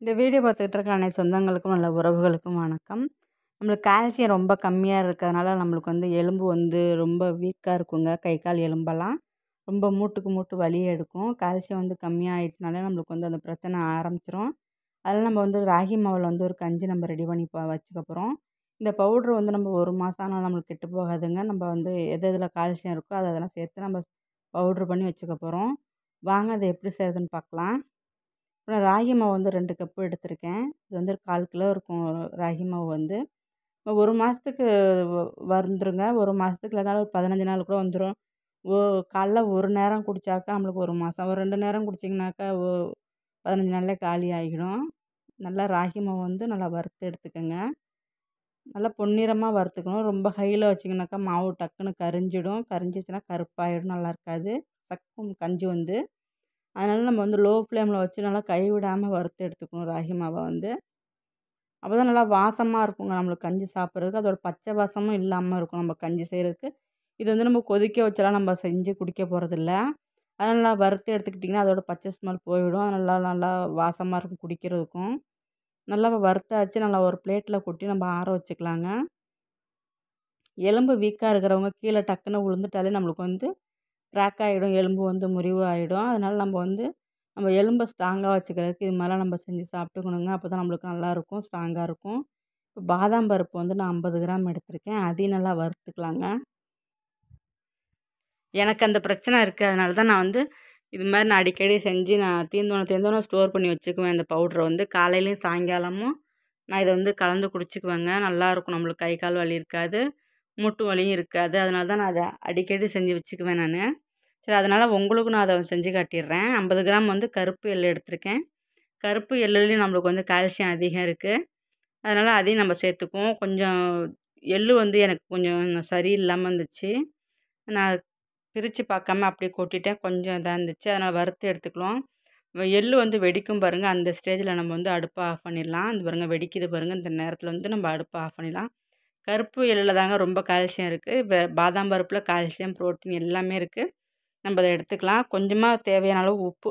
இந்த வீடியோ பார்த்துக்கிட்டு இருக்க அனைத்து சொந்தங்களுக்கும் நல்ல உறவுகளுக்கும் வணக்கம். நம்மளுக்கு கால்சியம் ரொம்ப கம்மியாக இருக்கிறதுனால நம்மளுக்கு எலும்பு ரொம்ப வீக்காக இருக்குங்க. கை கால் எலும்பெல்லாம் ரொம்ப மூட்டுக்கு மூட்டு வலி எடுக்கும். கால்சியம் கம்மியாக ஆயிடுச்சுனாலே நம்மளுக்கு அந்த பிரச்சனை ஆரம்பிச்சிரும். அதனால் நம்ம ராகி மாவில் ஒரு கஞ்சி நம்ம ரெடி பண்ணி வச்சுக்க போகிறோம். இந்த பவுட்ரு நம்ம 1 மாதம் ஆனால் நம்மளுக்கு கெட்டு போகாதுங்க. நம்ம எது எதில் கால்சியம் இருக்கோ அதெல்லாம் சேர்த்து நம்ம பவுட்ரு பண்ணி வச்சுக்க போகிறோம். வாங்க அதை எப்படி செய்கிறதுன்னு பார்க்கலாம். அப்புறம் ராகி மாவு 2 கப்பு எடுத்திருக்கேன். இது 1/4 கிலோ இருக்கும் ராகி மாவு இப்போ 1 மாதத்துக்கு வந்துருங்க. 1 மாதத்துக்கு இல்லைனாலும் ஒரு 15 நாள் கூட வந்துடும். காலைல ஒரு நேரம் குடித்தாக்கா நம்மளுக்கு 1 மாதம். ஒரு 2 நேரம் குடிச்சிங்கனாக்கா 15 நாள்லே காலி ஆகிடும். நல்லா ராகி மாவு நல்லா வறுத்து எடுத்துக்கோங்க. நல்லா பொன்னிறமாக வறுத்துக்கணும். ரொம்ப ஹையில் வச்சிங்கனாக்கா மாவு டக்குன்னு கரிஞ்சிடும். கரிஞ்சிச்சுன்னா கருப்பாயிடும், நல்லா இருக்காது சக்கும் கஞ்சி அதனால் நம்ம லோ ஃப்ளேமில் வச்சு நல்லா கைவிடாமல் வறுத்து எடுத்துக்கணும் ராகி மாவை அப்போ தான் நல்லா வாசமாக இருக்குங்க நம்மளுக்கு கஞ்சி சாப்பிட்றதுக்கு. அதோட பச்சை வாசமும் இல்லாமல் இருக்கும் நம்ம கஞ்சி செய்கிறதுக்கு. இது நம்ம கொதிக்க வச்செல்லாம் நம்ம செஞ்சு குடிக்க போகிறதில்ல. அதனால் நல்லா வறுத்து எடுத்துக்கிட்டிங்கன்னா அதோட பச்சை ஸ்மெல் போயிடும். நல்லா நல்லா வாசமாக இருக்கும் குடிக்கிறதுக்கும். நல்லா வறுத்தாச்சு. நல்லா ஒரு பிளேட்டில் கொட்டி நம்ம ஆற வச்சுக்கலாங்க. எலும்பு வீக்காக இருக்கிறவங்க கீழே டக்குன்னு விழுந்துட்டாலே நம்மளுக்கு கிராக் ஆகிடும். எலும்பு முறிவு ஆகிடும். அதனால் நம்ம எலும்பை ஸ்ட்ராங்காக வச்சுக்கிறதுக்கு இது மாதிரிலாம் நம்ம செஞ்சு சாப்பிட்டுக்கணுங்க. அப்போ தான் நம்மளுக்கு நல்லாயிருக்கும், ஸ்ட்ராங்காக இருக்கும். இப்போ பாதாம் பருப்பு நான் 50 கிராம் எடுத்திருக்கேன். அதையும் நல்லா வறுத்துக்கலாங்க. எனக்கு அந்த பிரச்சனை இருக்குது. அதனால தான் நான் இது மாதிரி நான் அடிக்கடி செஞ்சு நான் தீர்ந்தோன்னே ஸ்டோர் பண்ணி வச்சுக்குவேன். இந்த பவுட்ரை காலையிலையும் சாயங்காலமும் நான் இதை கலந்து குடிச்சிக்குவேங்க. நல்லாயிருக்கும். நம்மளுக்கு கை கால் வலி இருக்காது, மூட்டு வலியும் இருக்காது. அதனால தான் நான் அதை அடிக்கடி செஞ்சு வச்சுக்குவேன் நான். சரி, அதனால் உங்களுக்கும் நான் அதை செஞ்சு காட்டிடுறேன். 50 கிராம் கருப்பு எள் எடுத்திருக்கேன். கருப்பு எள்ளுலேயும் நம்மளுக்கு கால்சியம் அதிகம் இருக்குது. அதனால் அதையும் நம்ம சேர்த்துக்குவோம். கொஞ்சம் எள் எனக்கு கொஞ்சம் சரியில்லாமல் இருந்துச்சு. நான் பிரித்து பார்க்காம அப்படியே கொட்டிட்டேன். கொஞ்சம் இதாக இருந்துச்சு. அதனால் வறுத்து எடுத்துக்கலாம். எள் வெடிக்கும் பாருங்கள். அந்த ஸ்டேஜில் நம்ம அடுப்பை ஆஃப் பண்ணிடலாம். அந்த பாருங்கள் வெடிக்குது பாருங்கள். இந்த நேரத்தில் நம்ம அடுப்பை ஆஃப் பண்ணிடலாம். கருப்பு எள்ளில் தாங்க ரொம்ப கால்சியம் இருக்குது. பாதாம் பருப்பில் கால்சியம், புரோட்டீன் எல்லாமே இருக்குது. நம்ம அதை எடுத்துக்கலாம். கொஞ்சமாக தேவையான அளவு உப்பு,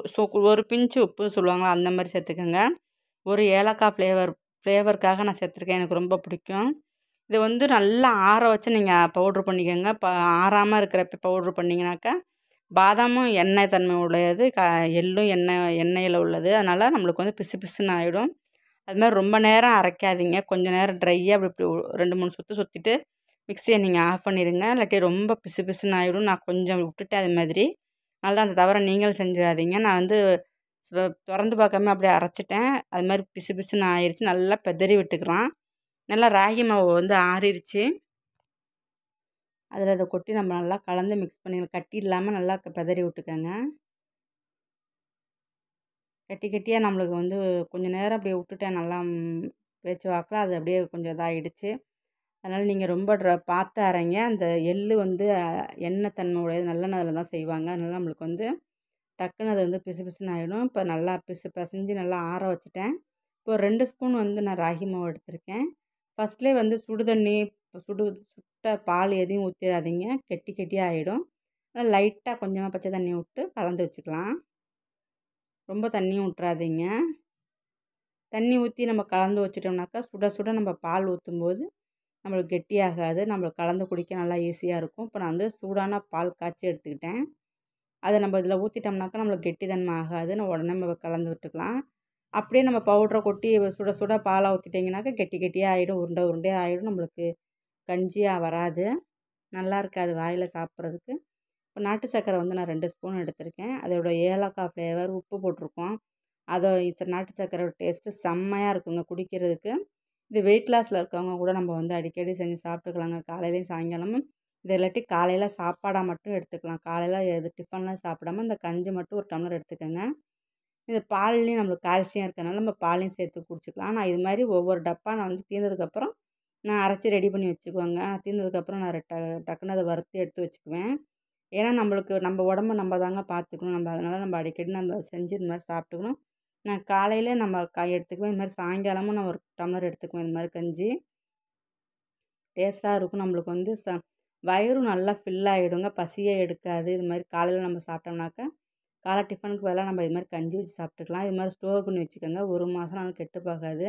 ஒரு பிஞ்சு உப்பு சொல்லுவாங்களா அந்த மாதிரி சேர்த்துக்கோங்க. ஒரு ஏலக்காய் ஃப்ளேவருக்காக நான் சேர்த்துருக்கேன். எனக்கு ரொம்ப பிடிக்கும். இதை நல்லா ஆற வச்சு நீங்கள் பவுட்ரு பண்ணிக்கோங்க. ஆறாமல் இருக்கிறப்ப பவுட்ரு பண்ணிங்கனாக்கா பாதாமும் எண்ணெய் தன்மை உடையது, எள்ளும் எண்ணெயில் உள்ளது. அதனால் நம்மளுக்கு பிசு பிசுன்னு ஆகிடும். அது மாதிரி ரொம்ப நேரம் அரைக்காதீங்க. கொஞ்சம் நேரம் ட்ரையாக இப்படி 2 3 சுற்று சுற்றிட்டு மிக்சியை நீங்கள் ஆஃப் பண்ணிடுங்க. இல்லாட்டி ரொம்ப பிசு பிசுன்னு ஆகிடும். நான் கொஞ்சம் விட்டுட்டேன் அது மாதிரி. அதனால் அந்த தவிர நீங்களும் செஞ்சிடாதீங்க. நான் திறந்து பார்க்காம அப்படியே அரைச்சிட்டேன். அது மாதிரி பிசு பிசுன்னு ஆயிடுச்சு. நல்லா பெதறி விட்டுக்கலாம். நல்லா ராகி மாவு ஆறிடுச்சு. அதில் அதை கொட்டி நம்ம நல்லா கலந்து மிக்ஸ் பண்ணிக்கலாம். கட்டி இல்லாமல் நல்லா பெதறி விட்டுக்கோங்க. கட்டி கட்டியாக நம்மளுக்கு கொஞ்சம் நேரம் அப்படியே விட்டுட்டேன். நல்லா பேச்சு வாக்கில் அது அப்படியே கொஞ்சம் இதாகிடுச்சு. அதனால் நீங்கள் ரொம்ப பார்த்து அரைங்க. அந்த எள் எண்ணெய் தன்மை உடையது, நல்லெண்ணெயில் தான் செய்வாங்க. அதனால் நம்மளுக்கு டக்குன்னு அது பிசு பிசுன்னு ஆகிடும். இப்போ நல்லா பிசைஞ்சு நல்லா ஆற வச்சுட்டேன். இப்போ 2 ஸ்பூன் நான் ராகி மாவு எடுத்திருக்கேன். ஃபஸ்ட்லேயே சுடு தண்ணி, சுட்ட பால் எதையும் ஊற்றிடாதீங்க. கெட்டி கெட்டியாக ஆகிடும். லைட்டாக கொஞ்சமாக பச்சை தண்ணி விட்டு கலந்து வச்சுக்கலாம். ரொம்ப தண்ணியும் விட்றாதீங்க. தண்ணி ஊற்றி நம்ம கலந்து வச்சிட்டோம்னாக்கா சுட சுட நம்ம பால் ஊற்றும்போது நம்மளுக்கு கெட்டியாகாது. நம்மளுக்கு கலந்து குடிக்க நல்லா ஈஸியாக இருக்கும். இப்போ நான் சூடான பால் காய்ச்சி எடுத்துக்கிட்டேன். அதை நம்ம இதில் ஊற்றிட்டோம்னாக்கா நம்மளுக்கு கெட்டித்தன்மை ஆகாது. உடனே நம்ம கலந்து விட்டுக்கலாம். அப்படியே நம்ம பவுட்ரை கொட்டி சுட சுட பாலை ஊற்றிட்டிங்கனாக்கா கெட்டி கெட்டியாக ஆகிடும், உருண்டை உருண்டையாக ஆகிடும். நம்மளுக்கு கஞ்சியாக வராது, நல்லா இருக்காது வாயில் சாப்பிட்றதுக்கு. இப்போ நாட்டு சர்க்கரை நான் 2 ஸ்பூன் எடுத்திருக்கேன். அதோட ஏலக்காய் ஃப்ளேவர், உப்பு போட்டிருக்கோம். நாட்டு சர்க்கரையோட டேஸ்ட்டு செம்மையாக இருக்குங்க குடிக்கிறதுக்கு. இது வெயிட் லாஸில் இருக்கவங்க கூட நம்ம அடிக்கடி செஞ்சு சாப்பிட்டுக்கலாங்க. காலையிலையும் சாயங்காலமும். இது இல்லாட்டி காலையில் சாப்பாடாக மட்டும் எடுத்துக்கலாம். காலையில் எது டிஃபன்லாம் சாப்பிடாம இந்த கஞ்சி மட்டும் ஒரு டம்ளர் எடுத்துக்கோங்க. இது பால்லையும் நம்மளுக்கு கால்சியம் இருக்கிறனால நம்ம பாலையும் சேர்த்து குடிச்சிக்கலாம். நான் இது மாதிரி ஒவ்வொரு டப்பா நான் தீர்ந்ததுக்கப்புறம் நான் அரைச்சி ரெடி பண்ணி வச்சுக்குவேங்க. தீர்ந்ததுக்கப்புறம் நான் டக்குன்னு அதை வறுத்து எடுத்து வச்சுக்குவேன். ஏன்னா நம்மளுக்கு நம்ம உடம்ப நம்ம தாங்க பார்த்துக்கணும். அதனால் நம்ம அடிக்கடி நம்ம செஞ்சு இது மாதிரி சாப்பிட்டுக்கணும். நான் காலையில் நம்ம எடுத்துக்குவேன். இது மாதிரி சாயங்காலமும் நான் ஒரு டம்ளர் எடுத்துக்குவேன். இது மாதிரி கஞ்சி டேஸ்ட்டாக இருக்கும். நம்மளுக்கு வயிறும் நல்லா ஃபில் ஆகிடுங்க, பசியே எடுக்காது. இது மாதிரி காலையில் நம்ம சாப்பிட்டோம்னாக்கா காலை டிஃபனுக்கு பதிலா நம்ம இது மாதிரி கஞ்சி வச்சு சாப்பிட்டுக்கலாம். இது மாதிரி ஸ்டோர் பண்ணி வச்சுக்கோங்க. 1 மாதம் ஆனாலும் கெட்டு போகாது.